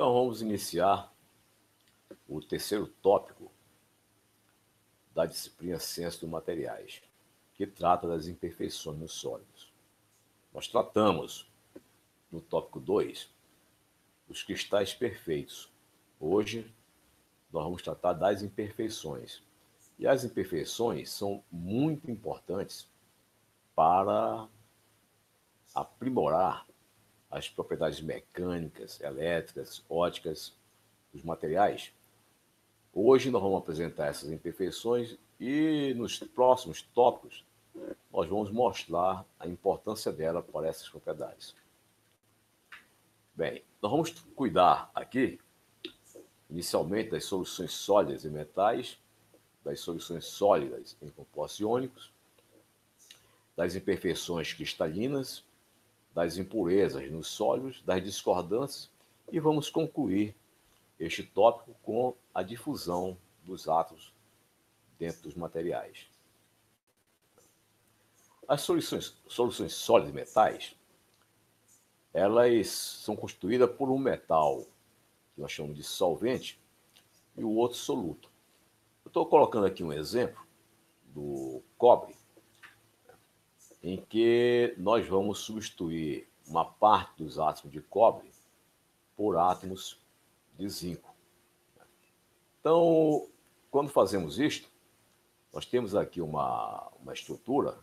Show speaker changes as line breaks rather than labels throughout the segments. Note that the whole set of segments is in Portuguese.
Então, vamos iniciar o terceiro tópico da disciplina Ciência dos Materiais, que trata das imperfeições nos sólidos. Nós tratamos, no tópico 2, os cristais perfeitos. Hoje, nós vamos tratar das imperfeições. E as imperfeições são muito importantes para aprimorar as propriedades mecânicas, elétricas, ópticas dos materiais. Hoje nós vamos apresentar essas imperfeições e nos próximos tópicos nós vamos mostrar a importância dela para essas propriedades. Bem, nós vamos cuidar aqui, inicialmente, das soluções sólidas em metais, das soluções sólidas em compostos iônicos, das imperfeições cristalinas, das impurezas nos sólidos, das discordâncias, e vamos concluir este tópico com a difusão dos átomos dentro dos materiais. As soluções sólidas de metais, elas são constituídas por um metal, que nós chamamos de solvente, e o outro soluto. Eu estou colocando aqui um exemplo do cobre, em que nós vamos substituir uma parte dos átomos de cobre por átomos de zinco. Então, quando fazemos isto, nós temos aqui uma estrutura,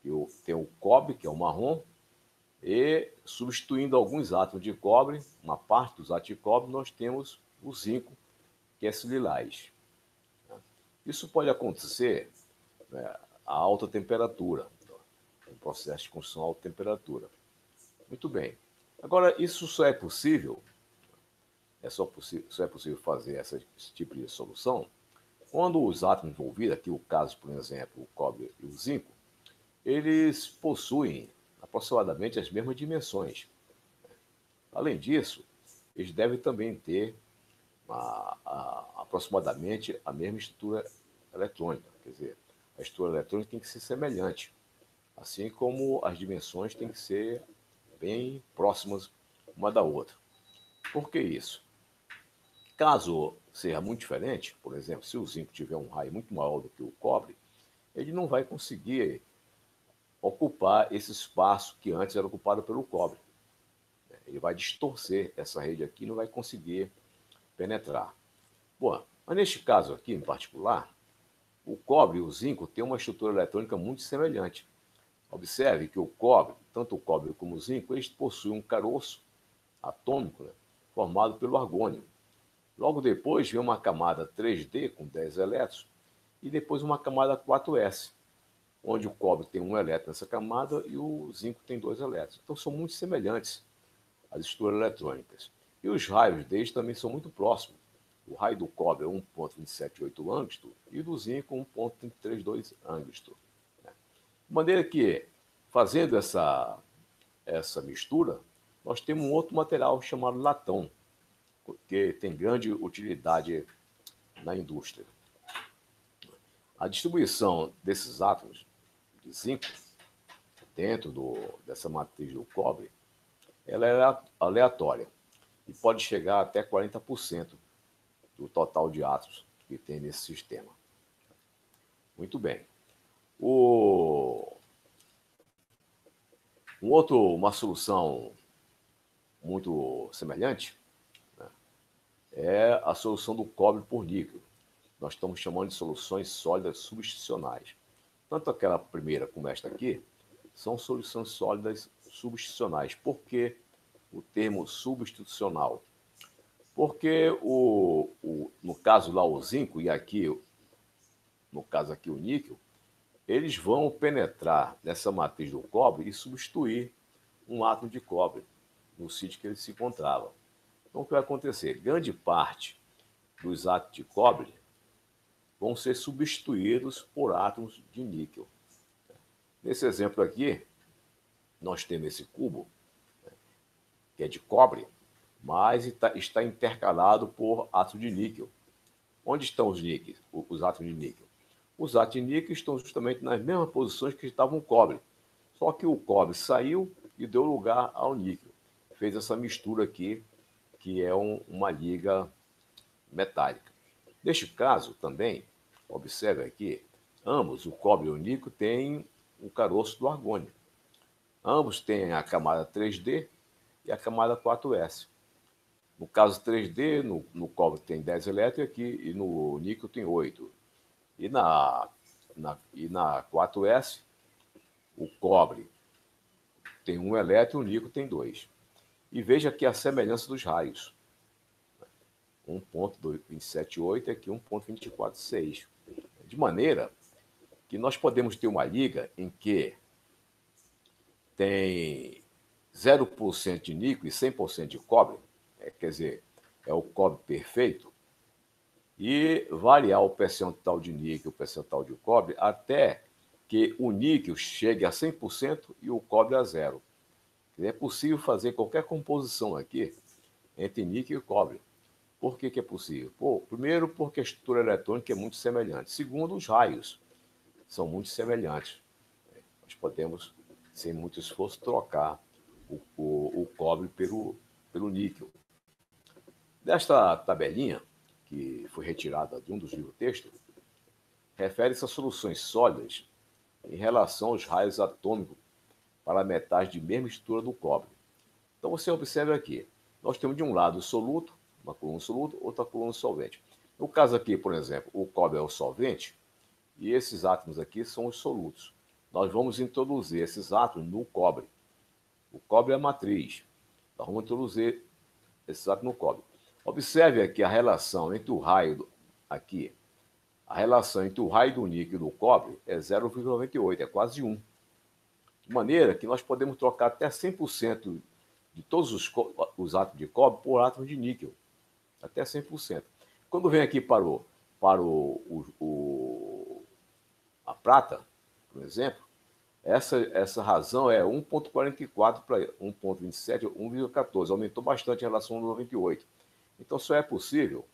que tem o cobre, que é o marrom, e substituindo alguns átomos de cobre, uma parte dos átomos de cobre, nós temos o zinco, que é esse lilás. Isso pode acontecer, né, a alta temperatura, um processo de construção a alta temperatura. Muito bem. Agora, isso só é possível, só é possível fazer esse tipo de solução quando os átomos envolvidos, aqui o caso, por exemplo, o cobre e o zinco, eles possuem aproximadamente as mesmas dimensões. Além disso, eles devem também ter aproximadamente a mesma estrutura eletrônica. Quer dizer, a estrutura eletrônica tem que ser semelhante, assim como as dimensões têm que ser bem próximas uma da outra. Por que isso? Caso seja muito diferente, por exemplo, se o zinco tiver um raio muito maior do que o cobre, ele não vai conseguir ocupar esse espaço que antes era ocupado pelo cobre. Ele vai distorcer essa rede aqui e não vai conseguir penetrar. Bom, mas neste caso aqui em particular, o cobre e o zinco têm uma estrutura eletrônica muito semelhante. Observe que o cobre, tanto o cobre como o zinco, eles possuem um caroço atômico, né, formado pelo argônio. Logo depois vem uma camada 3D com 10 elétrons e depois uma camada 4s, onde o cobre tem um elétron nessa camada e o zinco tem 2 elétrons. Então são muito semelhantes as estruturas eletrônicas. E os raios deles também são muito próximos. O raio do cobre é 1,278 angstrom e do zinco 1,332 angstrom. De maneira que, fazendo essa mistura, nós temos um outro material chamado latão, que tem grande utilidade na indústria. A distribuição desses átomos de zinco dentro dessa matriz do cobre, ela é aleatória e pode chegar até 40% do total de átomos que tem nesse sistema. Muito bem. Uma solução muito semelhante, né, é a solução do cobre por níquel. Nós estamos chamando de soluções sólidas substitucionais. Tanto aquela primeira como esta aqui são soluções sólidas substitucionais. Por que o termo substitucional? Porque no caso lá o zinco e aqui, no caso aqui o níquel, eles vão penetrar nessa matriz do cobre e substituir um átomo de cobre no sítio que ele se encontrava. Então o que vai acontecer? Grande parte dos átomos de cobre vão ser substituídos por átomos de níquel. Nesse exemplo aqui, nós temos esse cubo, que é de cobre, mas está intercalado por átomos de níquel. Onde estão os átomos de níquel? Os átomos de níquel estão justamente nas mesmas posições que estavam o cobre. Só que o cobre saiu e deu lugar ao níquel. Fez essa mistura aqui, que é uma liga metálica. Neste caso, também, observe aqui, ambos, o cobre e o níquel, têm o caroço do argônio. Ambos têm a camada 3D e a camada 4S. No caso 3D, no cobre tem 10 elétrons aqui, e no níquel tem 8. E na 4S, o cobre tem 1 elétron e o níquel tem 2. E veja aqui a semelhança dos raios. 1,278 e aqui 1,246. De maneira que nós podemos ter uma liga em que tem 0% de níquel e 100% de cobre, quer dizer, é o cobre perfeito, e variar o percentual de níquel, o percentual de cobre, até que o níquel chegue a 100% e o cobre a 0. É possível fazer qualquer composição aqui entre níquel e cobre. Por que é possível? Primeiro, porque a estrutura eletrônica é muito semelhante. Segundo, os raios são muito semelhantes. Nós podemos, sem muito esforço, trocar o cobre pelo níquel. Desta tabelinha, que foi retirada de um dos livros-textos, refere-se a soluções sólidas em relação aos raios atômicos para metais de mesma estrutura do cobre. Então você observa aqui, nós temos de um lado o soluto, uma coluna soluto, outra coluna solvente. No caso aqui, por exemplo, o cobre é o solvente e esses átomos aqui são os solutos. Nós vamos introduzir esses átomos no cobre. O cobre é a matriz. Nós vamos introduzir esses átomos no cobre. Observe aqui a relação entre o raio aqui. A relação entre o raio do níquel e do cobre é 0,98, é quase 1. De maneira que nós podemos trocar até 100% de todos os átomos de cobre por átomos de níquel. Até 100%. Quando vem aqui para a prata, por exemplo, essa razão é 1,44 para 1,27, 1,14. Aumentou bastante em relação ao 98. Então só é possível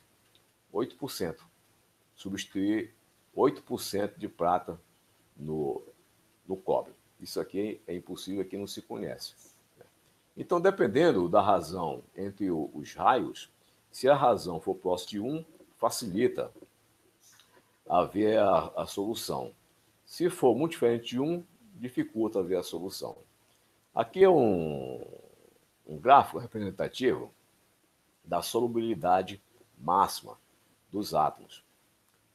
8%. Substituir 8% de prata no cobre. Isso aqui é impossível, aqui não se conhece. Então, dependendo da razão entre os raios, se a razão for próxima de 1, facilita a ver a solução. Se for muito diferente de 1, dificulta ver a solução. Aqui é um gráfico representativo da solubilidade máxima dos átomos.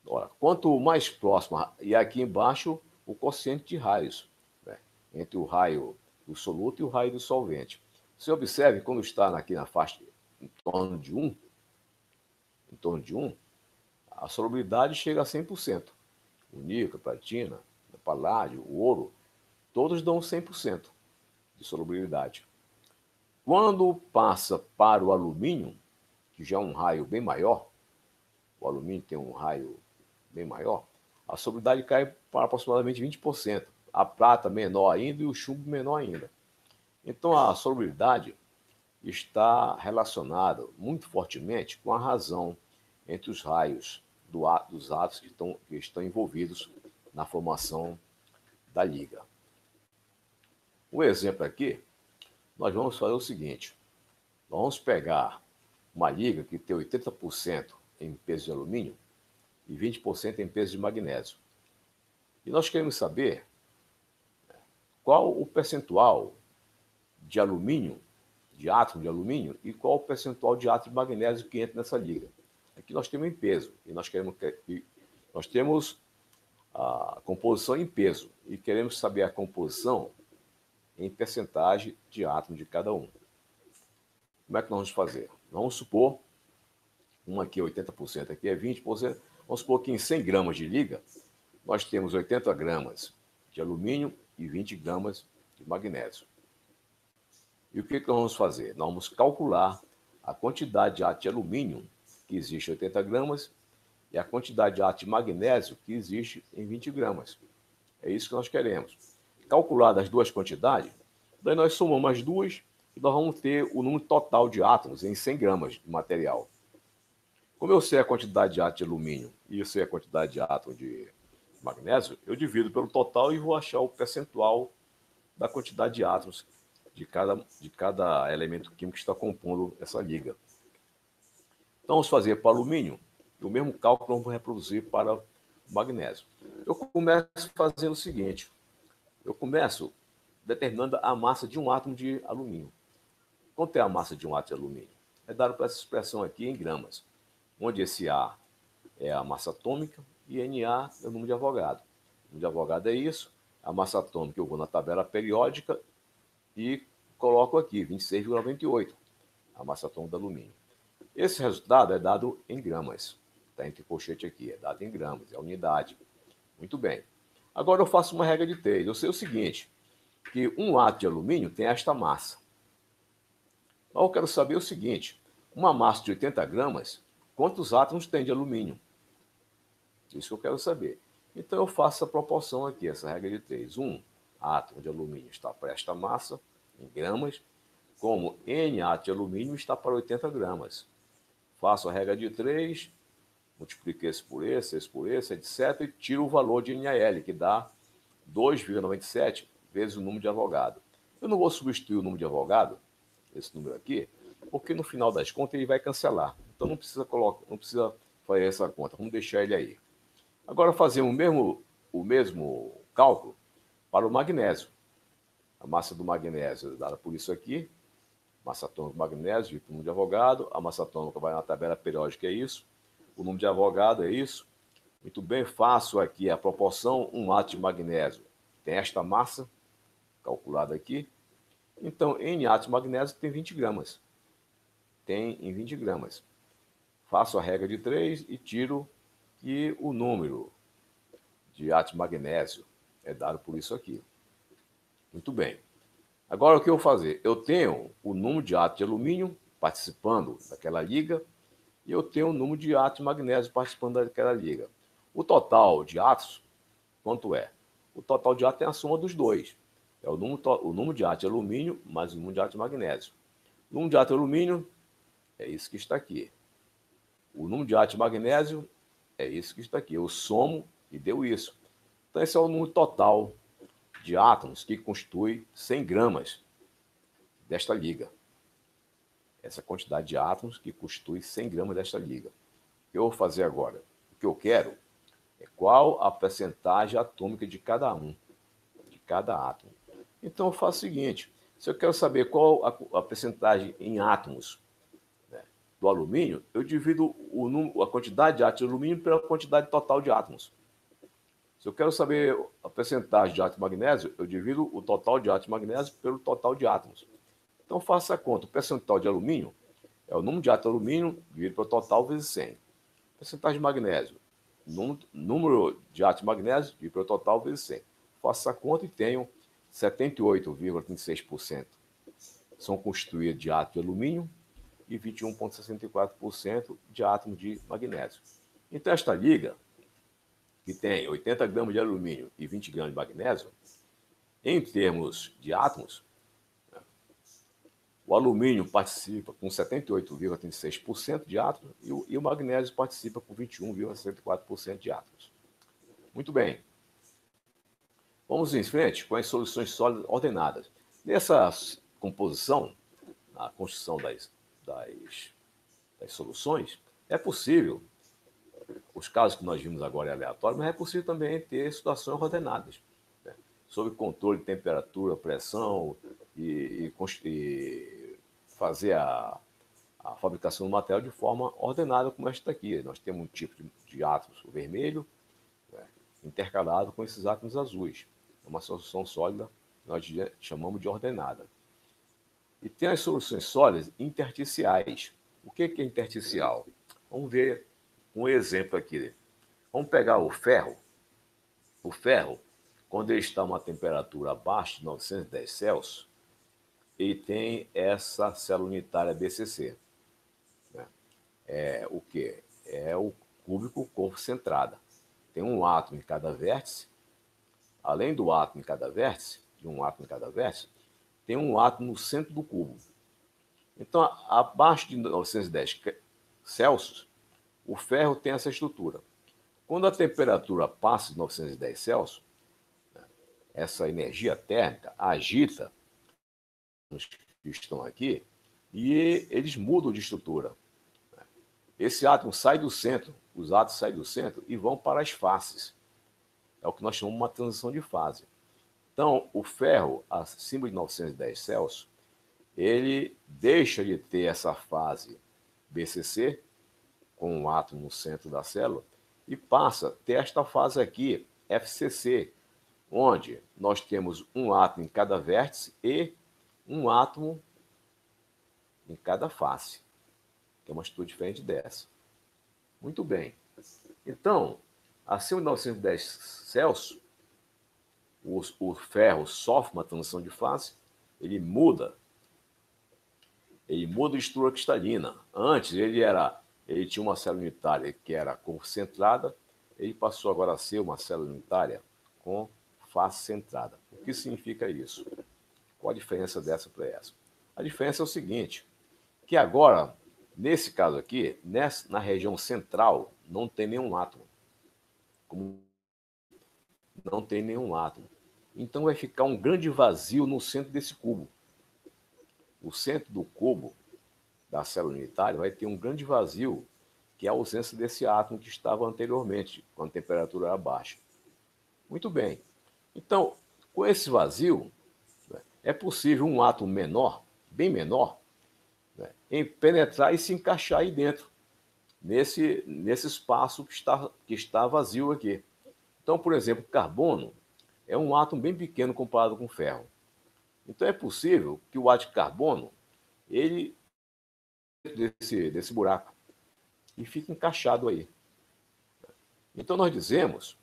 Ora, quanto mais próximo, e aqui embaixo o quociente de raios, né, entre o raio do soluto e o raio do solvente. Você observe quando está aqui na faixa em torno de 1, a solubilidade chega a 100%. O níquel, a platina, o paládio, o ouro, todos dão 100% de solubilidade. Quando passa para o alumínio, que já é um raio bem maior, o alumínio tem um raio bem maior, a solubilidade cai para aproximadamente 20%. A prata menor ainda e o chumbo menor ainda. Então a solubilidade está relacionada muito fortemente com a razão entre os raios dos átomos que estão envolvidos na formação da liga. Um exemplo aqui, nós vamos fazer o seguinte. Nós vamos pegar uma liga que tem 80% em peso de alumínio e 20% em peso de magnésio. E nós queremos saber qual o percentual de alumínio, de átomo de alumínio, e qual o percentual de átomo de magnésio que entra nessa liga. Aqui nós temos em peso, e nós temos a composição em peso, e queremos saber a composição em percentagem de átomo de cada um. Como é que nós vamos fazer? Vamos supor, uma aqui é 80%, aqui é 20%, vamos supor que em 100 gramas de liga, nós temos 80 gramas de alumínio e 20 gramas de magnésio. E o que nós vamos fazer? Nós vamos calcular a quantidade de átomo de alumínio, que existe em 80 gramas, e a quantidade de átomo de magnésio, que existe em 20 gramas. É isso que nós queremos. Calculado as duas quantidades, daí nós somamos as duas e nós vamos ter o número total de átomos em 100 gramas de material. Como eu sei a quantidade de átomo de alumínio e eu sei a quantidade de átomo de magnésio, eu divido pelo total e vou achar o percentual da quantidade de átomos de cada elemento químico que está compondo essa liga. Então, vamos fazer para o alumínio, e o mesmo cálculo vamos reproduzir para o magnésio. Eu começo fazendo o seguinte, eu começo determinando a massa de um átomo de alumínio. Quanto é a massa de um átomo de alumínio? É dado por essa expressão aqui em gramas, onde esse A é a massa atômica e Na é o número de Avogadro. O número de Avogadro é isso, a massa atômica eu vou na tabela periódica e coloco aqui 26,98, a massa atômica do alumínio. Esse resultado é dado em gramas, está entre colchete aqui, é dado em gramas, é a unidade. Muito bem. Agora eu faço uma regra de 3. Eu sei o seguinte, que um átomo de alumínio tem esta massa. Mas eu quero saber o seguinte, uma massa de 80 gramas, quantos átomos tem de alumínio? Isso que eu quero saber. Então eu faço essa proporção aqui, essa regra de 3. Um átomo de alumínio está para esta massa, em gramas, como N átomos de alumínio está para 80 gramas. Faço a regra de 3, multiplico esse por esse, etc. E tiro o valor de NaL, que dá 2,97 vezes o número de Avogadro. Eu não vou substituir o número de Avogadro, esse número aqui, porque no final das contas ele vai cancelar. Então não precisa fazer essa conta, vamos deixar ele aí. Agora fazer o mesmo cálculo para o magnésio. A massa do magnésio é dada por isso aqui, massa atômica do magnésio, o número de Avogadro, a massa atômica vai na tabela periódica, é isso, o número de Avogadro é isso. Muito bem, faço aqui a proporção, um átomo de magnésio tem esta massa, calculada aqui. Então, N átomos de magnésio tem 20 gramas. Tem em 20 gramas. Faço a regra de 3 e tiro que o número de átomos de magnésio é dado por isso aqui. Muito bem. Agora, o que eu vou fazer? Eu tenho o número de átomos de alumínio participando daquela liga e eu tenho o número de átomos de magnésio participando daquela liga. O total de átomos, quanto é? O total de átomos é a soma dos dois. É o número de átomos de alumínio mais o número de átomos de magnésio. O número de átomos de alumínio é isso que está aqui. O número de átomos de magnésio é isso que está aqui. Eu somo e deu isso. Então, esse é o número total de átomos que constitui 100 gramas desta liga. Essa quantidade de átomos que constitui 100 gramas desta liga. O que eu vou fazer agora? O que eu quero é qual a percentagem atômica de cada átomo. Então eu faço o seguinte, se eu quero saber qual a percentagem em átomos, né, do alumínio, eu divido a quantidade de átomos de alumínio pela quantidade total de átomos. Se eu quero saber a percentagem de átomo de magnésio, eu divido o total de átomos de magnésio pelo total de átomos. Então faça a conta, o percentual de alumínio é o número de átomos de alumínio dividido pelo total vezes 100. Percentagem de magnésio, número de átomos de magnésio dividido pelo total vezes 100. Faço essa conta e tenho 78,36% são constituídos de átomo de alumínio e 21,64% de átomo de magnésio. Então, esta liga, que tem 80 gramas de alumínio e 20 gramas de magnésio, em termos de átomos, o alumínio participa com 78,36% de átomos e o magnésio participa com 21,64% de átomos. Muito bem. Vamos em frente com as soluções sólidas ordenadas. Nessa composição, na construção das soluções, é possível, os casos que nós vimos agora é aleatório, mas é possível também ter situações ordenadas, né, sob controle de temperatura, pressão e fazer a fabricação do material de forma ordenada, como esta aqui. Nós temos um tipo de átomos vermelho, né, intercalado com esses átomos azuis. É uma solução sólida, nós chamamos de ordenada. E tem as soluções sólidas intersticiais. O que é intersticial? Vamos ver um exemplo aqui. Vamos pegar o ferro. O ferro, quando ele está a uma temperatura abaixo de 910 Celsius, ele tem essa célula unitária BCC. Né? É o quê? É o cúbico corpo centrada. Tem um átomo em cada vértice. Além do átomo em cada vértice, de um átomo em cada vértice, tem um átomo no centro do cubo. Então, abaixo de 910 Celsius, o ferro tem essa estrutura. Quando a temperatura passa de 910 Celsius, essa energia térmica agita os que estão aqui e eles mudam de estrutura. esse átomo sai do centro, os átomos saem do centro e vão para as faces. É o que nós chamamos de uma transição de fase. Então, o ferro, acima de 910 Celsius, ele deixa de ter essa fase BCC, com um átomo no centro da célula, e passa a ter esta fase aqui, FCC, onde nós temos um átomo em cada vértice e um átomo em cada face, que é uma estrutura diferente dessa. Muito bem. Então, acima de 910 Celsius, o ferro sofre uma transição de fase, ele muda de estrutura cristalina. Antes ele tinha uma célula unitária que era concentrada, ele passou agora a ser uma célula unitária com face centrada. O que significa isso? Qual a diferença dessa para essa? A diferença é o seguinte, que agora, nesse caso aqui, na região central, não tem nenhum átomo. Não tem nenhum átomo. Então vai ficar um grande vazio no centro desse cubo. O centro do cubo da célula unitária vai ter um grande vazio, que é a ausência desse átomo que estava anteriormente, quando a temperatura era baixa. Muito bem. Então, com esse vazio, é possível um átomo menor, bem menor, em penetrar e se encaixar aí dentro, nesse espaço que está vazio aqui. Então, por exemplo, carbono é um átomo bem pequeno comparado com ferro. Então, é possível que o átomo de carbono, ele desse buraco e fica encaixado aí. Então, nós dizemos,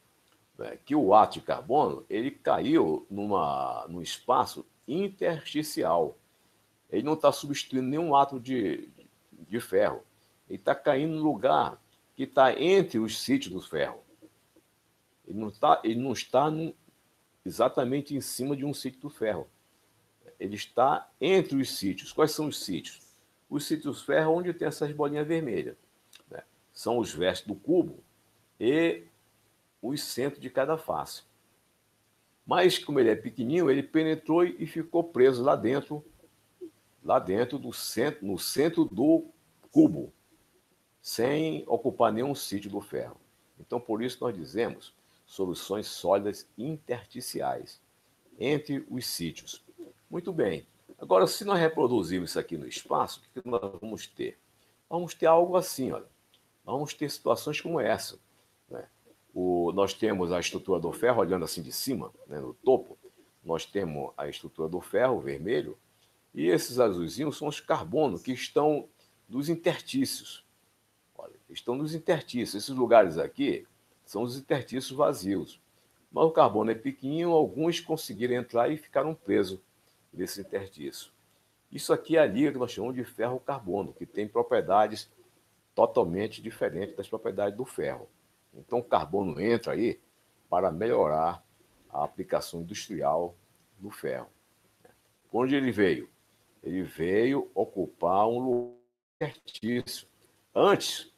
né, que o átomo de carbono ele caiu num espaço intersticial. Ele não está substituindo nenhum átomo de ferro. Ele está caindo no lugar que está entre os sítios do ferro. Ele não está exatamente em cima de um sítio do ferro. Ele está entre os sítios. Quais são os sítios? Os sítios do ferro onde tem essas bolinhas vermelhas, né? São os vértices do cubo e os centros de cada face. Mas, como ele é pequenininho, ele penetrou e ficou preso lá dentro do centro, no centro do cubo, sem ocupar nenhum sítio do ferro. Então, por isso nós dizemos soluções sólidas intersticiais entre os sítios. Muito bem. Agora, se nós reproduzirmos isso aqui no espaço, o que nós vamos ter? Vamos ter algo assim, olha. Vamos ter situações como essa, né? Nós temos a estrutura do ferro, olhando assim de cima, né, no topo, nós temos a estrutura do ferro, vermelho, e esses azulzinhos são os carbonos que estão nos interstícios. Olha, estão nos interstícios. Esses lugares aqui são os interstícios vazios. Mas o carbono é pequenininho, alguns conseguiram entrar e ficaram presos nesse interstício. Isso aqui é a liga que nós chamamos de ferro-carbono, que tem propriedades totalmente diferentes das propriedades do ferro. Então o carbono entra aí para melhorar a aplicação industrial do ferro. Onde ele veio? Ele veio ocupar um lugar certíssimo. Antes,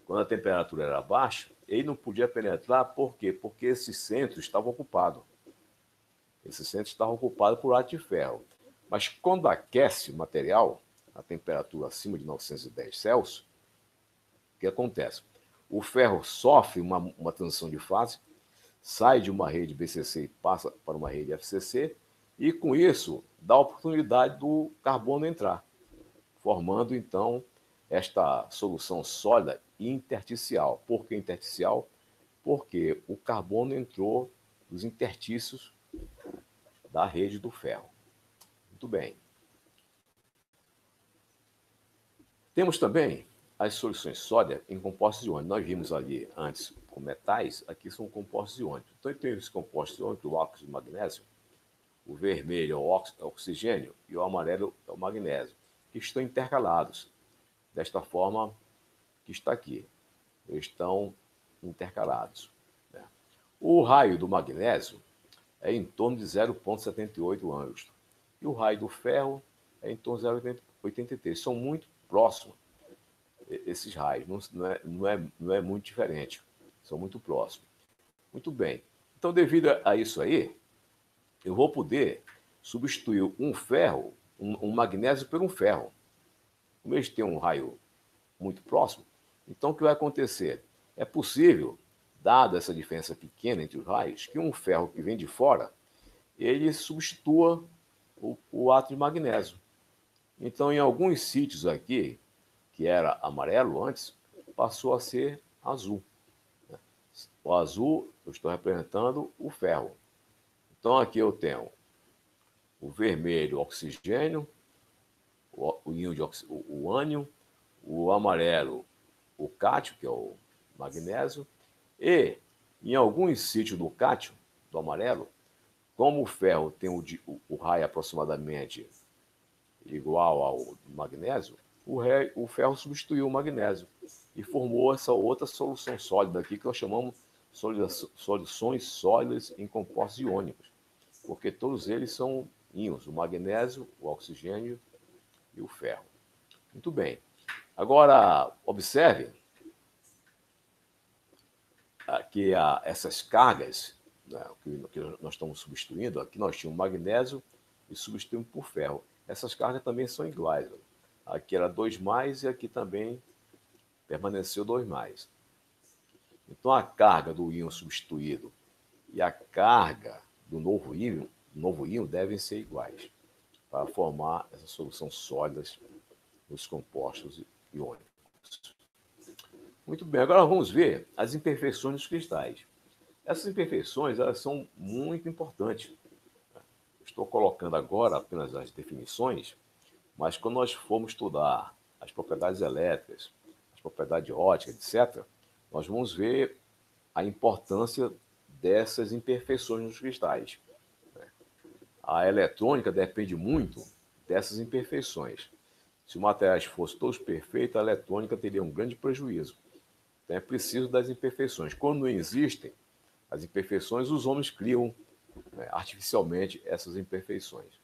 quando a temperatura era baixa, ele não podia penetrar, por quê? Porque esse centro estava ocupado. Esse centro estava ocupado por átomo de ferro. Mas quando aquece o material, a temperatura acima de 910 Celsius, o que acontece? O ferro sofre uma transição de fase, sai de uma rede BCC e passa para uma rede FCC, e com isso dá a oportunidade do carbono entrar, formando então esta solução sólida intersticial. Por que intersticial? Porque o carbono entrou nos interstícios da rede do ferro. Muito bem. Temos também as soluções sólidas em compostos iônicos. Nós vimos ali antes com metais, aqui são compostos iônicos. Então, tem os compostos iônicos, o óxido de magnésio, o vermelho é o oxigênio e o amarelo é o magnésio, que estão intercalados, desta forma que está aqui. Eles estão intercalados, né? O raio do magnésio é em torno de 0,78 angstrom. E o raio do ferro é em torno de 0,83. São muito próximos esses raios, não é muito diferente. São muito próximos. Muito bem. Então, devido a isso aí, eu vou poder substituir um ferro, um magnésio por um ferro. Como eles têm um raio muito próximo, Então, o que vai acontecer? É possível, dada essa diferença pequena entre os raios, que um ferro que vem de fora, ele substitua o átomo de magnésio. Então, em alguns sítios aqui, que era amarelo antes, passou a ser azul. O azul, eu estou representando o ferro. Então, aqui eu tenho o vermelho, o oxigênio, o ânion, o amarelo, o cátio, que é o magnésio, e em alguns sítios do cátio, do amarelo, como o ferro tem o raio aproximadamente igual ao magnésio, o ferro substituiu o magnésio e formou essa outra solução sólida aqui que nós chamamos soluções sólidas em compostos iônicos, porque todos eles são íons, o magnésio, o oxigênio e o ferro. Muito bem. Agora, observe que essas cargas, né, que nós estamos substituindo, aqui nós tínhamos magnésio e substituímos por ferro. Essas cargas também são iguais. Aqui era 2 mais e aqui também permaneceu 2 mais. Então a carga do íon substituído e a carga do novo íon devem ser iguais para formar essa solução sólidas nos compostos iônicos. Muito bem, agora vamos ver as imperfeições dos cristais. Essas imperfeições elas são muito importantes. Estou colocando agora apenas as definições, mas quando nós formos estudar as propriedades elétricas, as propriedades óticas, etc., nós vamos ver a importância dessas imperfeições nos cristais. A eletrônica depende muito dessas imperfeições. Se os materiais fossem todos perfeitos, a eletrônica teria um grande prejuízo. Então é preciso das imperfeições. Quando não existem as imperfeições, os homens criam, né, artificialmente essas imperfeições.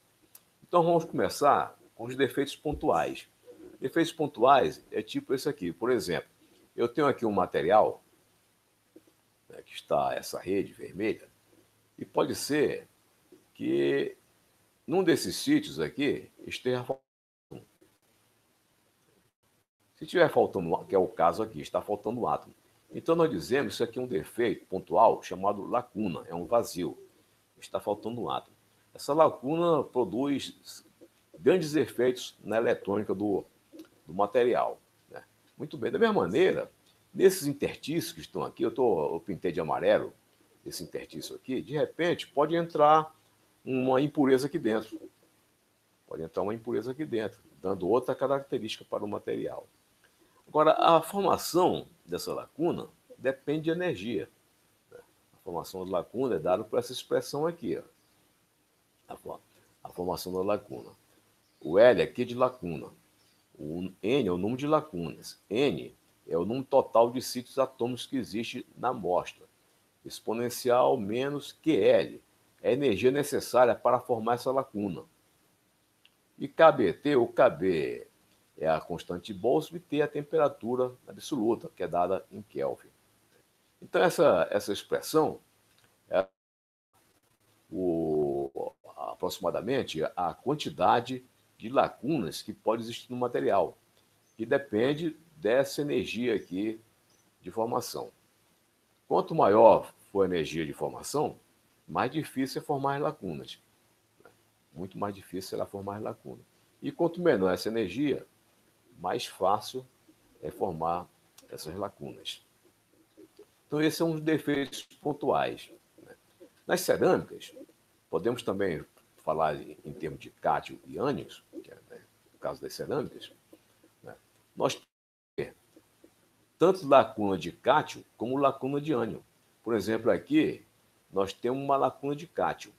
Então vamos começar com os defeitos pontuais. Defeitos pontuais é tipo esse aqui. Por exemplo, eu tenho aqui um material, né, que está essa rede vermelha, e pode ser que num desses sítios aqui esteja faltando. Se estiver faltando, que é o caso aqui, está faltando um átomo. Então nós dizemos que isso aqui é um defeito pontual chamado lacuna, é um vazio. Está faltando um átomo. Essa lacuna produz grandes efeitos na eletrônica do material, né? Muito bem. Da mesma maneira, nesses intertícios que estão aqui, eu pintei de amarelo esse intertício aqui, de repente pode entrar uma impureza aqui dentro. Pode entrar uma impureza aqui dentro, dando outra característica para o material. Agora, a formação dessa lacuna depende de energia. A formação da lacuna é dada por essa expressão aqui, ó. A formação da lacuna. O L aqui é de lacuna. O N é o número de lacunas. N é o número total de sítios atômicos que existe na amostra. Exponencial menos QL é a energia necessária para formar essa lacuna. E KBT, o KB é a constante de Boltzmann, e T é a temperatura absoluta, que é dada em Kelvin. Então, essa expressão é aproximadamente a quantidade de lacunas que pode existir no material, que depende dessa energia aqui de formação. Quanto maior for a energia de formação, mais difícil é formar as lacunas. Muito mais difícil será formar as lacunas. E quanto menor essa energia, mais fácil é formar essas lacunas. Então, esse é um dos defeitos pontuais. Nas cerâmicas, podemos também falar em termos de cátio e ânions, que é, né, no caso das cerâmicas, né, nós temos tanto lacuna de cátio como lacuna de ânion. Por exemplo, aqui nós temos uma lacuna de cátio.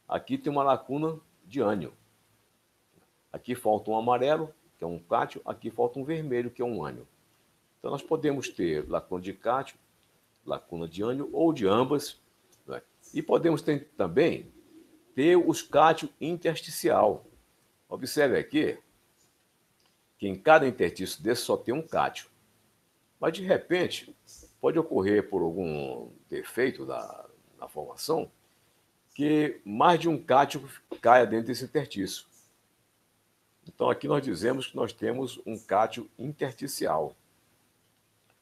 Aqui tem uma lacuna de ânion. Aqui falta um amarelo, que é um cátio, aqui falta um vermelho, que é um ânion. Então nós podemos ter lacuna de cátio, lacuna de ânion ou de ambas, né? E podemos também ter os cátion intersticial. Observe aqui que em cada intertício desse só tem um cátion. Mas de repente pode ocorrer por algum defeito na formação que mais de um cátion caia dentro desse intertício. Então aqui nós dizemos que nós temos um cátion intersticial.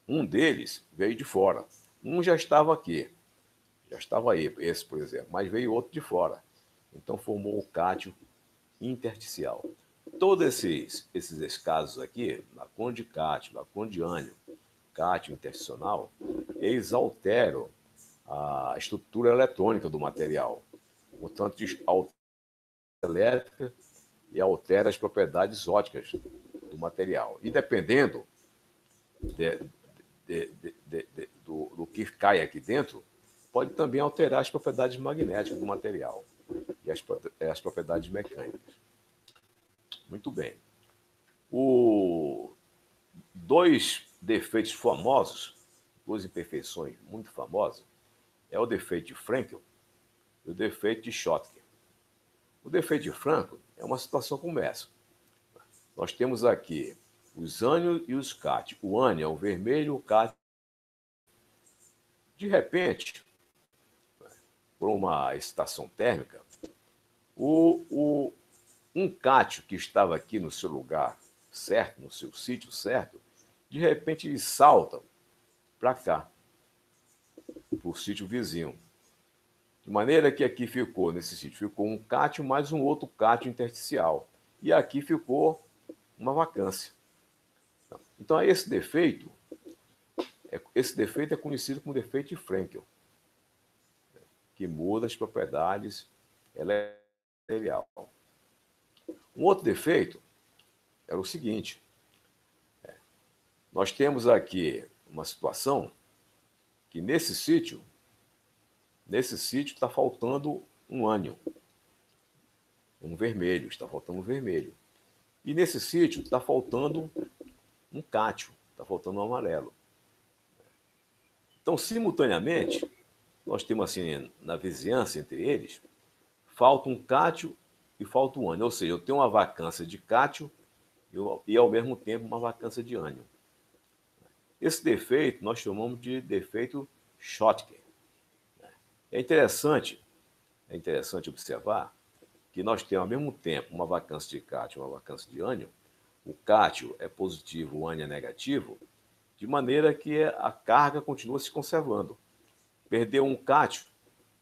Um deles veio de fora. Um já estava aqui, já estava aí, esse, por exemplo, mas veio outro de fora. Então formou o cátion intersticial. Todos esses casos aqui, lacuna de cátion, lacuna de ânion, cátion intersticional, eles alteram a estrutura eletrônica do material, portanto, altera a elétrica e altera as propriedades ópticas do material. E dependendo do que cai aqui dentro, pode também alterar as propriedades magnéticas do material e as propriedades mecânicas. Muito bem. Dois defeitos famosos, duas imperfeições muito famosas, é o defeito de Frenkel e o defeito de Schottky. O defeito de Frenkel é uma situação como essa. Nós temos aqui os ânions e os cátions. O ânion é o vermelho, o cátion. De repente, por uma excitação térmica, um cátion que estava aqui no seu lugar certo, no seu sítio certo, de repente ele salta para cá, para o sítio vizinho. De maneira que aqui ficou, nesse sítio, ficou um cátion mais um outro cátion intersticial. E aqui ficou uma vacância. Então, esse defeito é conhecido como defeito de Frenkel, que muda as propriedades material. Um outro defeito era o seguinte: nós temos aqui uma situação que nesse sítio está faltando um ânion, um vermelho, está faltando um vermelho. E nesse sítio está faltando um cátion, está faltando um amarelo. Então, simultaneamente, nós temos assim, na vizinhança entre eles, falta um cátion e falta um ânion. Ou seja, eu tenho uma vacância de cátion e, ao mesmo tempo, uma vacância de ânion. Esse defeito nós chamamos de defeito Schottky. É interessante observar que nós temos, ao mesmo tempo, uma vacância de cátion e uma vacância de ânion. O cátion é positivo, o ânion é negativo, de maneira que a carga continua se conservando. Perdeu um cátion,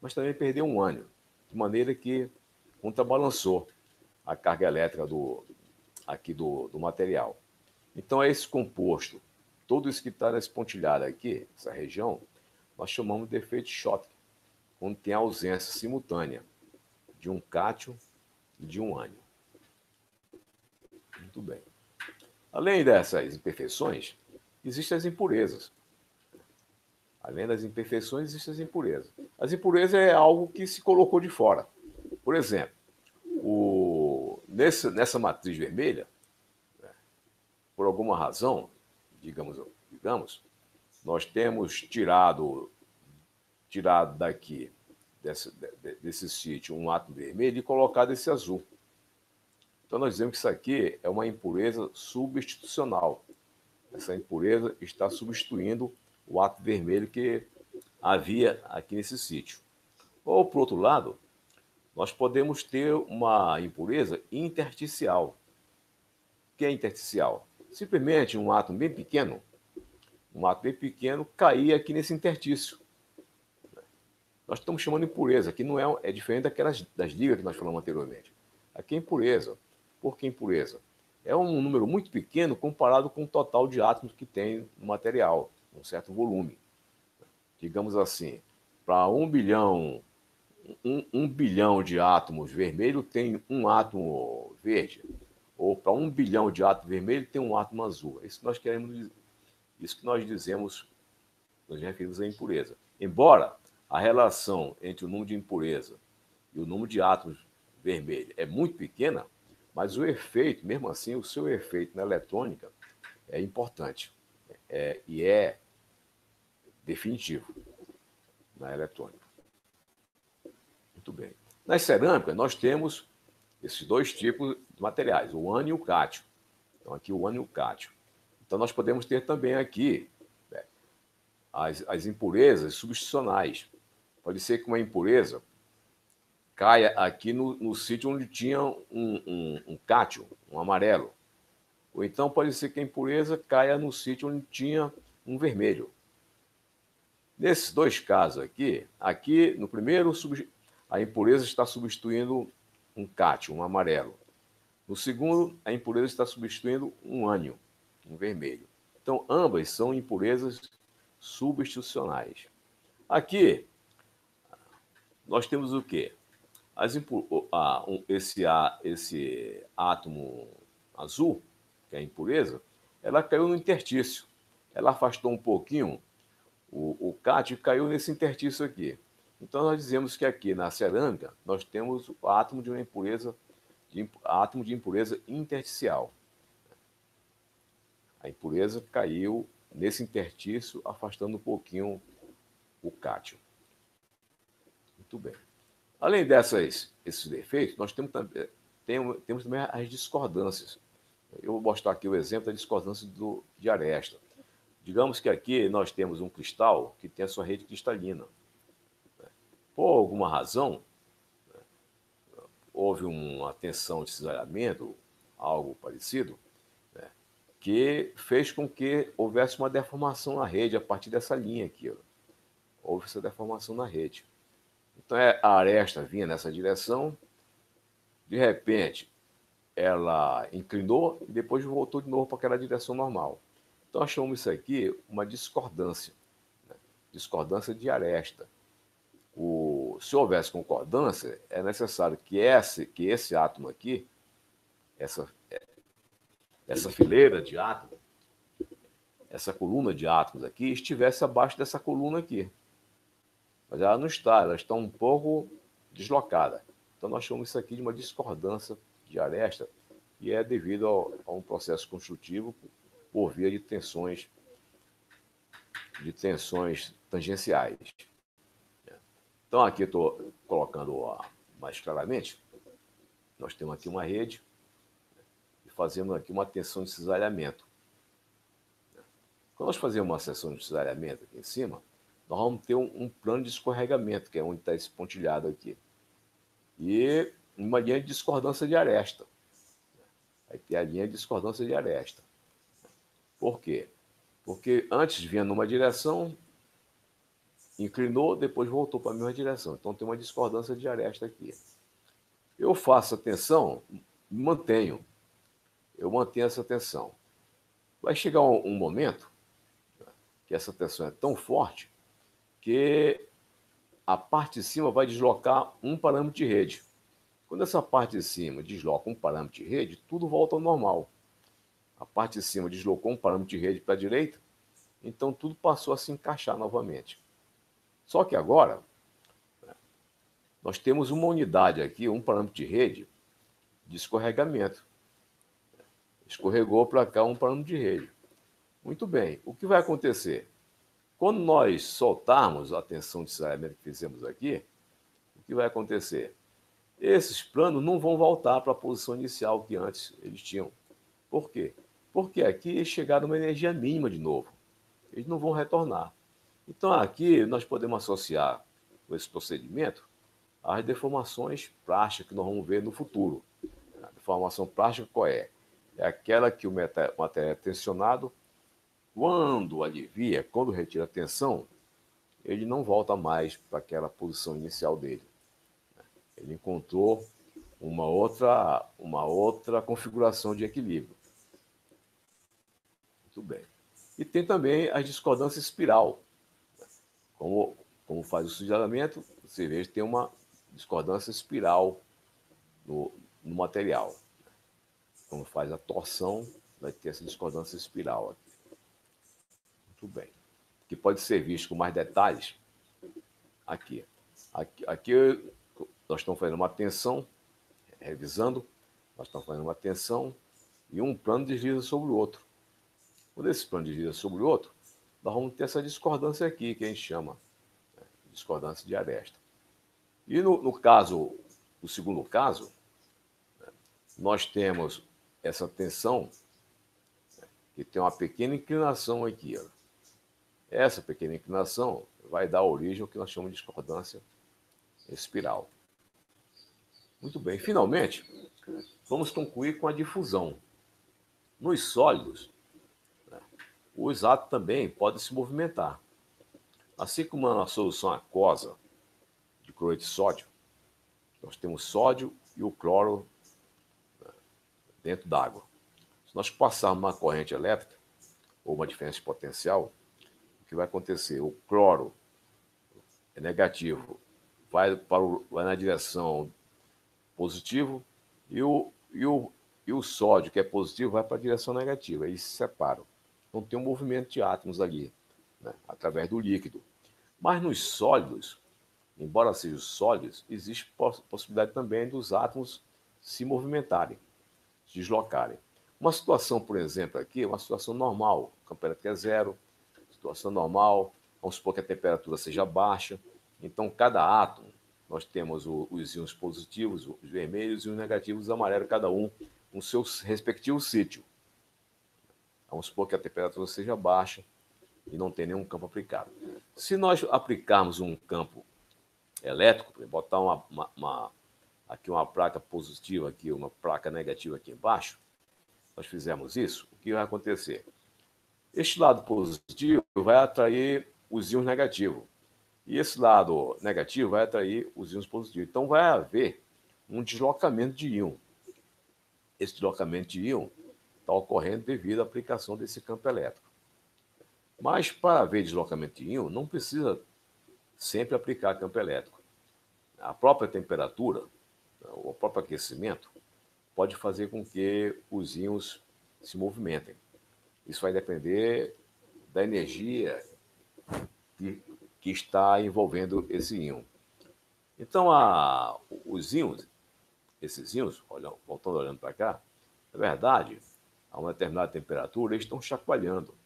mas também perdeu um ânion, de maneira que contrabalançou a carga elétrica do material. Então, é esse composto, tudo isso que está nesse pontilhado aqui, essa região, nós chamamos de defeito Schottky, quando tem a ausência simultânea de um cátion e de um ânion. Muito bem. Além dessas imperfeições, existem as impurezas. Além das imperfeições, existem as impurezas. As impurezas é algo que se colocou de fora. Por exemplo, nessa matriz vermelha, por alguma razão, digamos, nós temos tirado daqui, desse sítio, um átomo vermelho e colocado esse azul. Então, nós dizemos que isso aqui é uma impureza substitucional. Essa impureza está substituindo o átomo vermelho que havia aqui nesse sítio. Ou, por outro lado, nós podemos ter uma impureza intersticial. O que é intersticial? Simplesmente um átomo bem pequeno cair aqui nesse interstício. Nós estamos chamando de impureza, que não é diferente das ligas que nós falamos anteriormente. Aqui é impureza. Por que impureza? É um número muito pequeno comparado com o total de átomos que tem no material, um certo volume. Digamos assim, para 1 bilhão de átomos vermelhos tem um átomo verde, ou para 1 bilhão de átomos vermelhos tem um átomo azul. Isso que nós dizemos, nós referimos à impureza. Embora a relação entre o número de impureza e o número de átomos vermelhos é muito pequena, mas o efeito, mesmo assim, o seu efeito na eletrônica é importante e é definitivo na eletrônica. Muito bem. Nas cerâmicas, nós temos esses dois tipos de materiais, o ânion e o cátion. Então, aqui o ânion e o cátion. Então, nós podemos ter também aqui as impurezas substitucionais. Pode ser que uma impureza caia aqui no sítio onde tinha um cátion, um amarelo. Ou então pode ser que a impureza caia no sítio onde tinha um vermelho. Nesses dois casos aqui no primeiro, a impureza está substituindo um cátion, um amarelo. No segundo, a impureza está substituindo um ânion, um vermelho. Então, ambas são impurezas substitucionais. Aqui, nós temos o quê? Esse átomo azul, que é a impureza, ela caiu no interstício. Ela afastou um pouquinho o cátion e caiu nesse interstício aqui. Então, nós dizemos que aqui na cerâmica, nós temos o átomo de uma impureza, átomo de impureza intersticial. A impureza caiu nesse interstício, afastando um pouquinho o cátion. Muito bem. Além desses defeitos, nós temos também as discordâncias. Eu vou mostrar aqui o exemplo da discordância de aresta. Digamos que aqui nós temos um cristal que tem a sua rede cristalina. Por alguma razão, houve uma tensão de cisalhamento, algo parecido, que fez com que houvesse uma deformação na rede a partir dessa linha aqui. Houve essa deformação na rede. Então, a aresta vinha nessa direção, de repente, ela inclinou e depois voltou de novo para aquela direção normal. Então, achamos isso aqui uma discordância, discordância de aresta. Se houvesse concordância, é necessário que esse átomo aqui, essa fileira de átomos, essa coluna de átomos aqui, estivesse abaixo dessa coluna aqui. Mas ela não está, ela está um pouco deslocada. Então, nós chamamos isso aqui de uma discordância de aresta, e é devido a um processo construtivo por via de tensões tangenciais. Então, aqui eu estou colocando mais claramente. Nós temos aqui uma rede e fazemos aqui uma tensão de cisalhamento. Quando nós fazemos uma tensão de cisalhamento aqui em cima, nós vamos ter um plano de escorregamento, que é onde está esse pontilhado aqui. E uma linha de discordância de aresta. Aí tem a linha de discordância de aresta. Por quê? Porque antes vinha numa direção, inclinou, depois voltou para a mesma direção. Então tem uma discordância de aresta aqui. Eu faço a tensão, eu mantenho essa tensão. Vai chegar um momento que essa tensão é tão forte que a parte de cima vai deslocar um parâmetro de rede. Quando essa parte de cima desloca um parâmetro de rede, tudo volta ao normal. A parte de cima deslocou um parâmetro de rede para a direita, então tudo passou a se encaixar novamente. Só que agora, nós temos uma unidade aqui, um parâmetro de rede de escorregamento. Escorregou para cá um parâmetro de rede. Muito bem, o que vai acontecer? Quando nós soltarmos a tensão de cisalhamento que fizemos aqui, o que vai acontecer? Esses planos não vão voltar para a posição inicial que antes eles tinham. Por quê? Porque aqui eles chegaram a uma energia mínima de novo. Eles não vão retornar. Então aqui nós podemos associar com esse procedimento as deformações plásticas que nós vamos ver no futuro. A deformação plástica qual é? É aquela que o material é tensionado, quando alivia, quando retira a tensão, ele não volta mais para aquela posição inicial dele. Ele encontrou uma outra configuração de equilíbrio. Muito bem. E tem também a discordância espiral. Como faz o cisalhamento, você vê que tem uma discordância espiral no material. Como faz a torção, vai ter essa discordância espiral aqui. Muito bem. Que pode ser visto com mais detalhes aqui. Aqui nós estamos fazendo uma tensão, revisando, nós estamos fazendo uma tensão e um plano desliza sobre o outro. Quando esse plano desliza sobre o outro, nós vamos ter essa discordância aqui, que a gente chama de discordância de aresta. E no segundo caso, nós temos essa tensão que tem uma pequena inclinação aqui. Essa pequena inclinação vai dar origem ao que nós chamamos de discordância espiral. Muito bem. Finalmente, vamos concluir com a difusão. Nos sólidos, os átomos também podem se movimentar. Assim como na solução aquosa de cloreto de sódio, nós temos sódio e o cloro dentro d'água. Se nós passarmos uma corrente elétrica, ou uma diferença potencial, o que vai acontecer? O cloro é negativo, vai na direção positivo, e o sódio, que é positivo, vai para a direção negativa. Eles se separam. Então tem um movimento de átomos ali, né, através do líquido. Mas nos sólidos, embora sejam sólidos, existe possibilidade também dos átomos se movimentarem, se deslocarem. Uma situação, por exemplo, aqui, é uma situação normal. O campo elétrico é zero, situação normal, vamos supor que a temperatura seja baixa. Então, cada átomo, nós temos os íons positivos, os vermelhos, e os negativos, os amarelos, cada um no seu respectivo sítio. Vamos supor que a temperatura seja baixa e não tem nenhum campo aplicado. Se nós aplicarmos um campo elétrico, botar aqui uma placa positiva, aqui uma placa negativa aqui embaixo, nós fizermos isso, o que vai acontecer? Este lado positivo vai atrair os íons negativos. E esse lado negativo vai atrair os íons positivos. Então vai haver um deslocamento de íon. Esse deslocamento de íon está ocorrendo devido à aplicação desse campo elétrico. Mas para haver deslocamento de íon, não precisa sempre aplicar campo elétrico. A própria temperatura, o próprio aquecimento, pode fazer com que os íons se movimentem. Isso vai depender da energia que está envolvendo esse íon. Então, os íons, esses íons, voltando para cá, na verdade, a uma determinada temperatura, eles estão chacoalhando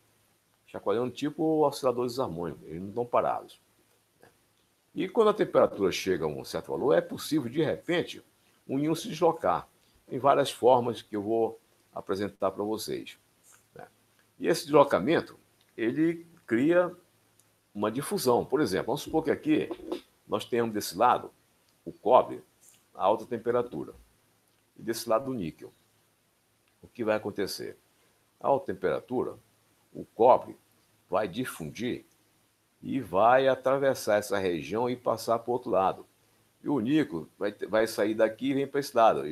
tipo osciladores harmônicos, eles não estão parados. E quando a temperatura chega a um certo valor, é possível, de repente, um íon se deslocar. Tem várias formas que eu vou apresentar para vocês. E esse deslocamento, ele cria uma difusão. Por exemplo, vamos supor que aqui nós tenhamos desse lado o cobre a alta temperatura e desse lado o níquel. O que vai acontecer? A alta temperatura, o cobre vai difundir e vai atravessar essa região e passar para o outro lado. E o níquel vai sair daqui e vem para esse lado.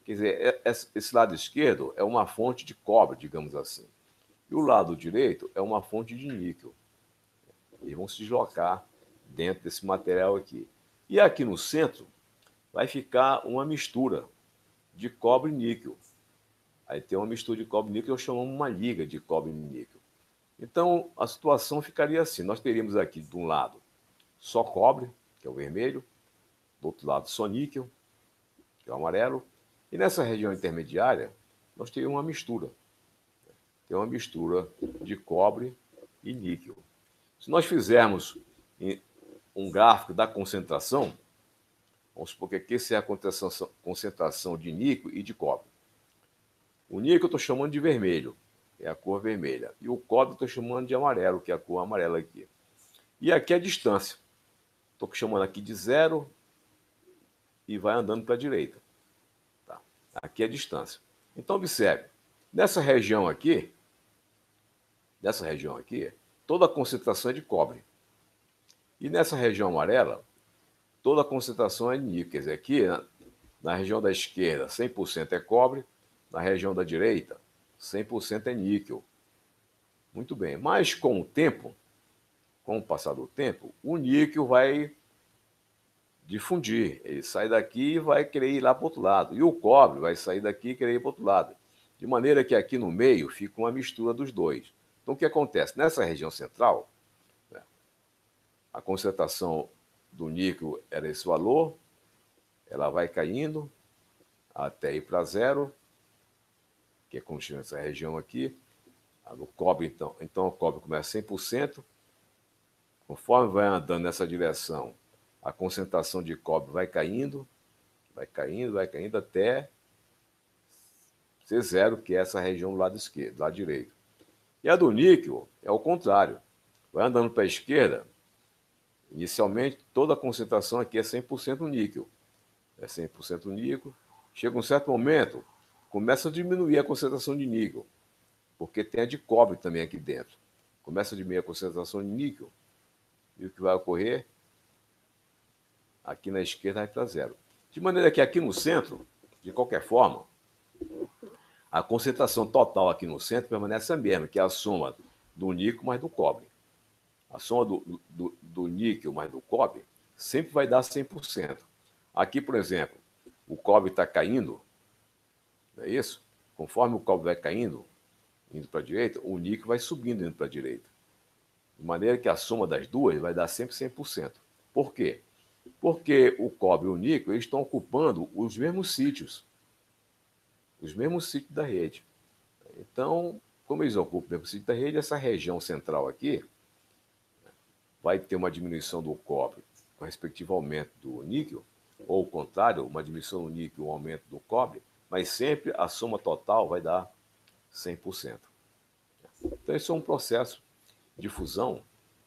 Quer dizer, esse lado esquerdo é uma fonte de cobre, digamos assim. E o lado direito é uma fonte de níquel. Eles vão se deslocar dentro desse material aqui. E aqui no centro vai ficar uma mistura de cobre e níquel. Aí tem uma mistura de cobre e níquel, eu chamo uma liga de cobre e níquel. Então, a situação ficaria assim. Nós teríamos aqui, de um lado, só cobre, que é o vermelho. Do outro lado, só níquel, que é o amarelo. E nessa região intermediária, nós teríamos uma mistura. Tem uma mistura de cobre e níquel. Se nós fizermos um gráfico da concentração, vamos supor que aqui é a concentração de níquel e de cobre. O níquel eu estou chamando de vermelho, que é a cor vermelha. E o cobre eu estou chamando de amarelo, que é a cor amarela aqui. E aqui é a distância. Estou chamando aqui de 0 e vai andando para a direita. Tá? Aqui é a distância. Então, observe. Nessa região aqui, toda a concentração é de cobre. E nessa região amarela, toda a concentração é de níquel. Quer dizer, aqui na região da esquerda, 100% é cobre, na região da direita, 100% é níquel. Muito bem, mas com o tempo, com o passar do tempo, o níquel vai difundir. Ele sai daqui e vai querer ir lá para o outro lado. E o cobre vai sair daqui e querer ir para o outro lado. De maneira que aqui no meio fica uma mistura dos dois. Então, o que acontece? Nessa região central, né, a concentração do níquel era esse valor, ela vai caindo até ir para 0, que é como chama essa região aqui. No cobre, então o cobre começa 100%. Conforme vai andando nessa direção, a concentração de cobre vai caindo até ser 0, que é essa região do lado esquerdo, do lado direito. E a do níquel é o contrário. Vai andando para a esquerda, inicialmente toda a concentração aqui é 100% níquel. É 100% níquel. Chega um certo momento, começa a diminuir a concentração de níquel. porque tem a de cobre também aqui dentro. Começa a diminuir a concentração de níquel, e o que vai ocorrer? Aqui na esquerda vai para zero. De maneira que aqui no centro, de qualquer forma, a concentração total aqui no centro permanece a mesma, que é a soma do níquel mais do cobre. A soma do níquel mais do cobre sempre vai dar 100%. Aqui, por exemplo, o cobre está caindo, não é isso? Conforme o cobre vai caindo, indo para a direita, o níquel vai subindo, indo para a direita. De maneira que a soma das duas vai dar sempre 100%. Por quê? Porque o cobre e o níquel eles estão ocupando os mesmos sítios da rede. Então, como eles ocupam o mesmo sítio da rede, essa região central aqui vai ter uma diminuição do cobre com respectivo aumento do níquel, ou o contrário, uma diminuição do níquel e um aumento do cobre, mas sempre a soma total vai dar 100%. Então, isso é um processo de fusão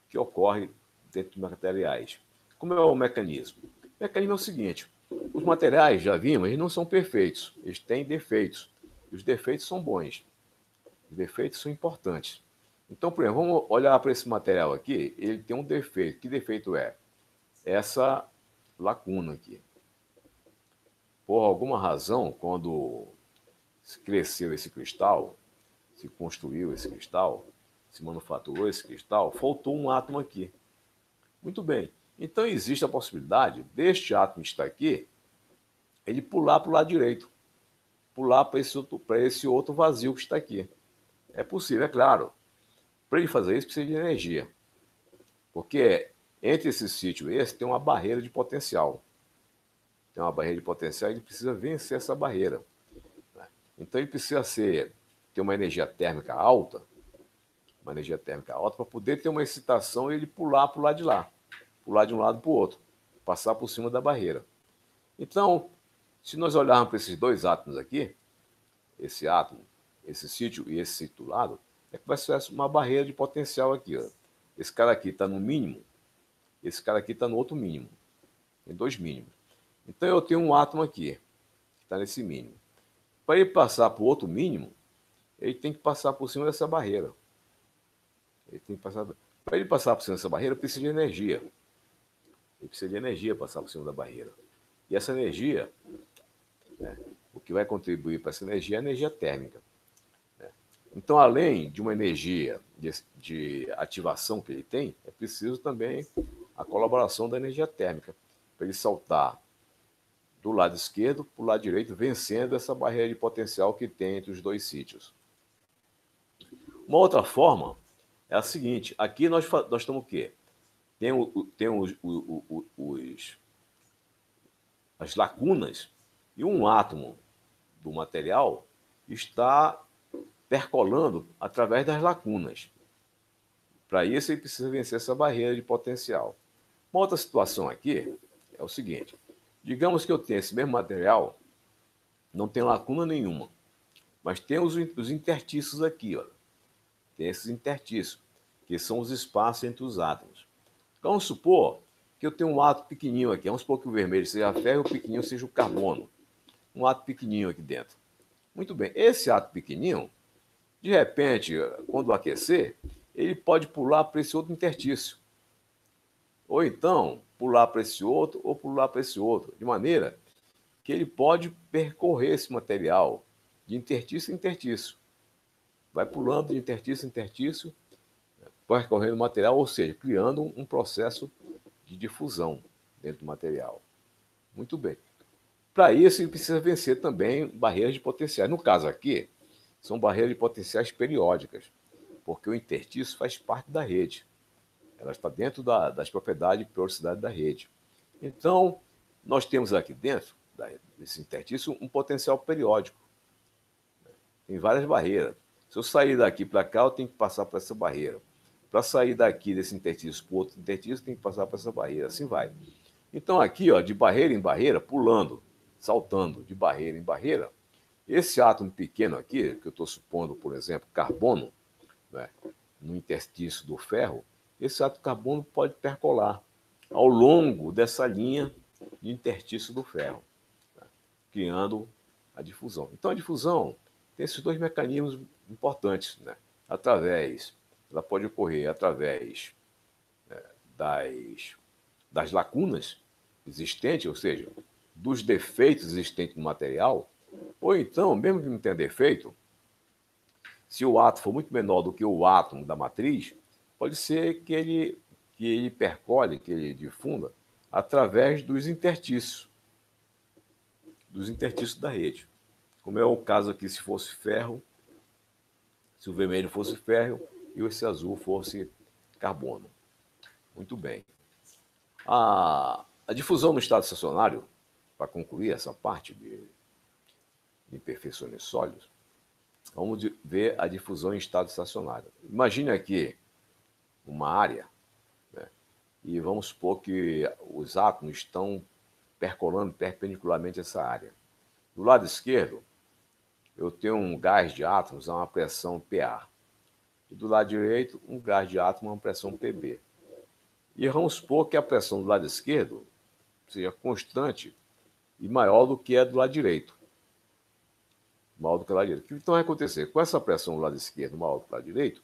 que ocorre dentro de materiais. Como é o mecanismo? O mecanismo é o seguinte: os materiais, já vimos, eles não são perfeitos, eles têm defeitos. E os defeitos são bons, os defeitos são importantes. Então, por exemplo, vamos olhar para esse material aqui, ele tem um defeito. Que defeito é? Essa lacuna aqui. Por alguma razão, quando se cresceu esse cristal, se construiu esse cristal, se manufaturou esse cristal, faltou um átomo aqui. Muito bem. Então existe a possibilidade deste átomo que está aqui, ele pular para o lado direito, pular para esse outro vazio que está aqui. É possível, é claro. Para ele fazer isso, precisa de energia. Porque entre esse sítio e esse tem uma barreira de potencial. Tem uma barreira de potencial e ele precisa vencer essa barreira. Então ele precisa ter uma energia térmica alta, para poder ter uma excitação e ele pular para o lado de lá, pular de um lado para o outro, passar por cima da barreira. Então, se nós olharmos para esses dois átomos aqui, esse átomo, esse sítio e esse sítio do lado, é que vai ser uma barreira de potencial aqui. Ó. Esse cara aqui está no mínimo, esse cara aqui está no outro mínimo. Tem dois mínimos. Então eu tenho um átomo aqui, que está nesse mínimo. Para ele passar para o outro mínimo, ele tem que passar por cima dessa barreira. Para ele passar por cima dessa barreira, precisa de energia. Ele precisa de energia para passar por cima da barreira. E essa energia, né, o que vai contribuir para essa energia é a energia térmica. Né? Então, além de uma energia de ativação que ele tem, é preciso também a colaboração da energia térmica, para ele saltar do lado esquerdo para o lado direito, vencendo essa barreira de potencial que tem entre os dois sítios. Uma outra forma é a seguinte: aqui nós estamos o quê? Tem as lacunas e um átomo do material está percolando através das lacunas. Para isso, ele precisa vencer essa barreira de potencial. Uma outra situação aqui é o seguinte: digamos que eu tenho esse mesmo material, não tem lacuna nenhuma, mas tem os intertícios aqui, ó. Tem esses intertícios, que são os espaços entre os átomos. Então, vamos supor que eu tenho um átomo pequenininho aqui. Vamos supor que o vermelho seja ferro e o pequenininho seja o carbono. Um átomo pequenininho aqui dentro. Muito bem. Esse átomo pequenininho, de repente, quando aquecer, ele pode pular para esse outro intertício. Ou então, pular para esse outro ou pular para esse outro. De maneira que ele pode percorrer esse material de intertício em intertício. Vai pulando de intertício em intertício, percorrendo o material, ou seja, criando um processo de difusão dentro do material. Muito bem. Para isso, ele precisa vencer também barreiras de potenciais. No caso aqui, são barreiras de potenciais periódicas, porque o intertício faz parte da rede. Ela está dentro das propriedades de periodicidade da rede. Então, nós temos aqui dentro desse intertício um potencial periódico. Tem várias barreiras. Se eu sair daqui para cá, eu tenho que passar por essa barreira. Para sair daqui desse intertício para o outro intertício, tem que passar por essa barreira. Assim vai. Então, aqui, ó, de barreira em barreira, pulando, saltando de barreira em barreira, esse átomo pequeno aqui, que eu estou supondo, por exemplo, carbono, né, no intertício do ferro, esse átomo carbono pode percolar ao longo dessa linha de intertício do ferro, né, criando a difusão. Então, a difusão tem esses dois mecanismos importantes, né? Ela pode ocorrer através das lacunas existentes, ou seja, dos defeitos existentes no material, ou então, mesmo que não tenha defeito, se o átomo for muito menor do que o átomo da matriz, pode ser que ele percole, que ele difunda através dos interstícios da rede. Como é o caso aqui, se fosse ferro, se o vermelho fosse ferro e esse azul fosse carbono. Muito bem. A difusão no estado estacionário, para concluir essa parte de imperfeições sólidos, vamos ver a difusão em estado estacionário. Imagine aqui uma área, né, e vamos supor que os átomos estão percolando perpendicularmente essa área. Do lado esquerdo, eu tenho um gás de átomos a uma pressão PA. E do lado direito, um gás de átomo a uma pressão PB. E vamos supor que a pressão do lado esquerdo seja constante e maior do que a do lado direito. Maior do que o lado direito. O que então vai acontecer? Com essa pressão do lado esquerdo maior do que o lado direito,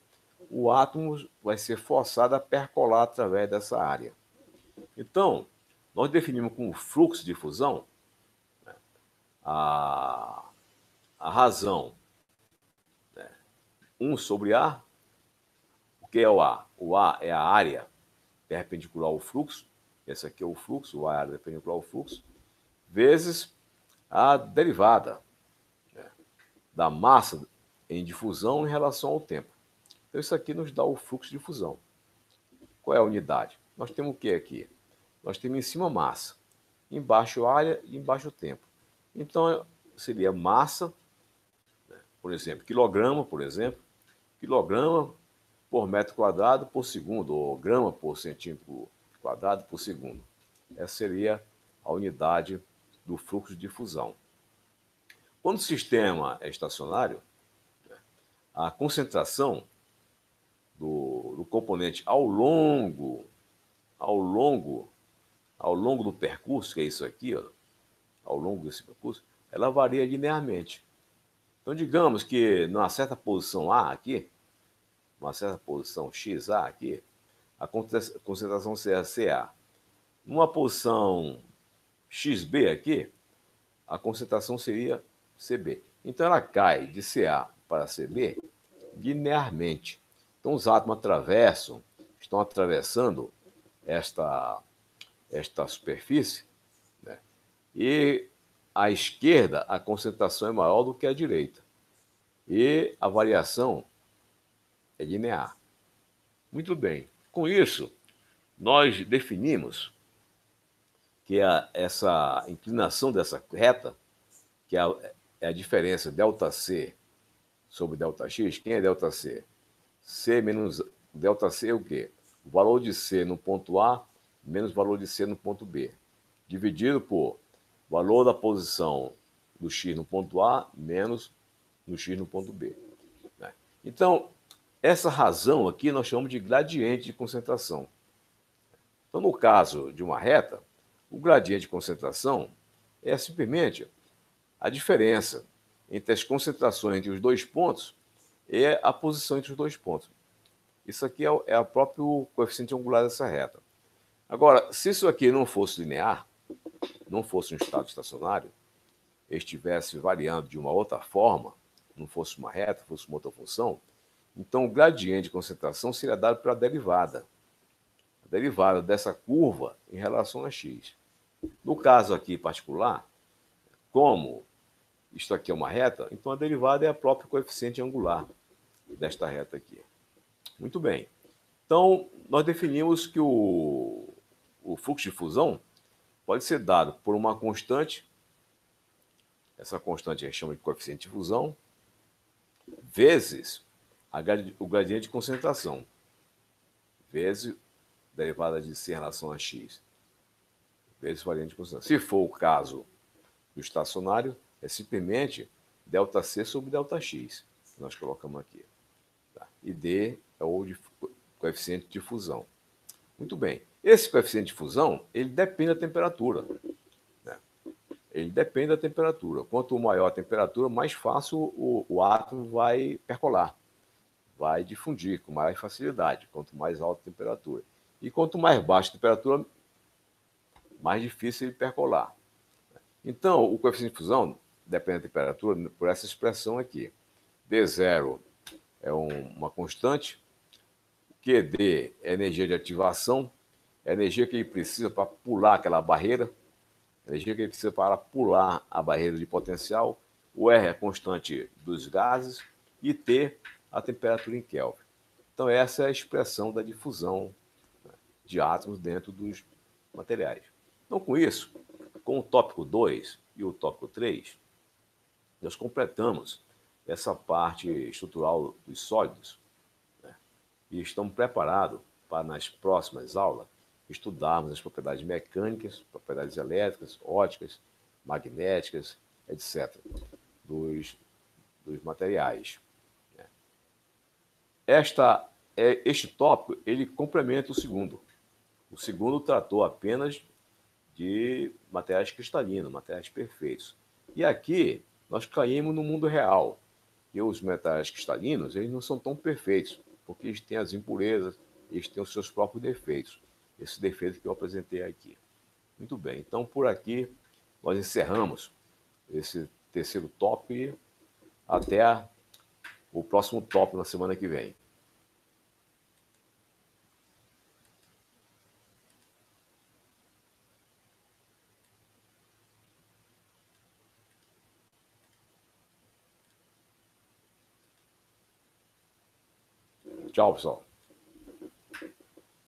o átomo vai ser forçado a percolar através dessa área. Então, nós definimos como fluxo de fusão, né, a razão, né, 1 sobre A. O que é o A? O A é a área perpendicular ao fluxo. Esse aqui é o fluxo, o A é a área perpendicular ao fluxo, vezes a derivada, né, da massa em difusão em relação ao tempo. Então, isso aqui nos dá o fluxo de fusão. Qual é a unidade? Nós temos o que aqui? Nós temos em cima massa, embaixo área e embaixo tempo. Então, seria massa, né, por exemplo, quilograma por metro quadrado por segundo, ou grama por centímetro quadrado por segundo. Essa seria a unidade do fluxo de difusão. Quando o sistema é estacionário, a concentração do componente ao longo do percurso, que é isso aqui, ó, ao longo desse percurso, ela varia linearmente. Então, digamos que numa certa posição A aqui, uma certa posição XA aqui, a concentração seria CA. Numa posição XB aqui, a concentração seria CB. Então, ela cai de CA para CB linearmente. Então, os átomos estão atravessando esta superfície, né? E à esquerda, a concentração é maior do que a direita. E a variação é linear. Muito bem. Com isso, nós definimos que essa inclinação dessa reta, que é a diferença ΔC sobre ΔX. Quem é ΔC? C menos ΔC é o quê? O valor de C no ponto A menos o valor de C no ponto B, dividido por valor da posição do X no ponto A menos no X no ponto B. Né? Então, essa razão aqui nós chamamos de gradiente de concentração. Então, no caso de uma reta, o gradiente de concentração é simplesmente a diferença entre as concentrações entre os dois pontos e a posição entre os dois pontos. Isso aqui é o próprio coeficiente angular dessa reta. Agora, se isso aqui não fosse linear, não fosse um estado estacionário, estivesse variando de uma outra forma, não fosse uma reta, fosse uma outra função, então o gradiente de concentração seria dado pela derivada. A derivada dessa curva em relação a x. No caso aqui particular, como isto aqui é uma reta, então a derivada é a própria coeficiente angular desta reta aqui. Muito bem. Então, nós definimos que o fluxo de fusão pode ser dado por uma constante, essa constante a gente chama de coeficiente de fusão, vezes o gradiente de concentração, vezes derivada de C em relação a x, vezes o gradiente de concentração. Se for o caso do estacionário, é simplesmente ΔC sobre ΔX, que nós colocamos aqui. Tá? E D é o coeficiente de fusão. Muito bem. Esse coeficiente de fusão, ele depende da temperatura. Né? Ele depende da temperatura. Quanto maior a temperatura, mais fácil o átomo vai percolar, vai difundir com mais facilidade, quanto mais alta a temperatura. E quanto mais baixa a temperatura, mais difícil ele percolar. Então, o coeficiente de fusão depende da temperatura por essa expressão aqui. D0 é uma constante, QD é energia de ativação, é a energia que ele precisa para pular aquela barreira, a energia que ele precisa para pular a barreira de potencial, o R é a constante dos gases e T a temperatura em Kelvin. Então, essa é a expressão da difusão de átomos dentro dos materiais. Então, com isso, com o tópico 2 e o tópico 3, nós completamos essa parte estrutural dos sólidos, né? E estamos preparados para, nas próximas aulas, estudarmos as propriedades mecânicas, propriedades elétricas, ópticas, magnéticas, etc., dos materiais. Este tópico ele complementa o segundo. O segundo tratou apenas de materiais cristalinos, materiais perfeitos. E aqui nós caímos no mundo real. E os metais cristalinos eles não são tão perfeitos, porque eles têm as impurezas, eles têm os seus próprios defeitos. Esse defeito que eu apresentei aqui. Muito bem, então por aqui nós encerramos esse terceiro tópico e até o próximo tópico na semana que vem. Tchau, pessoal.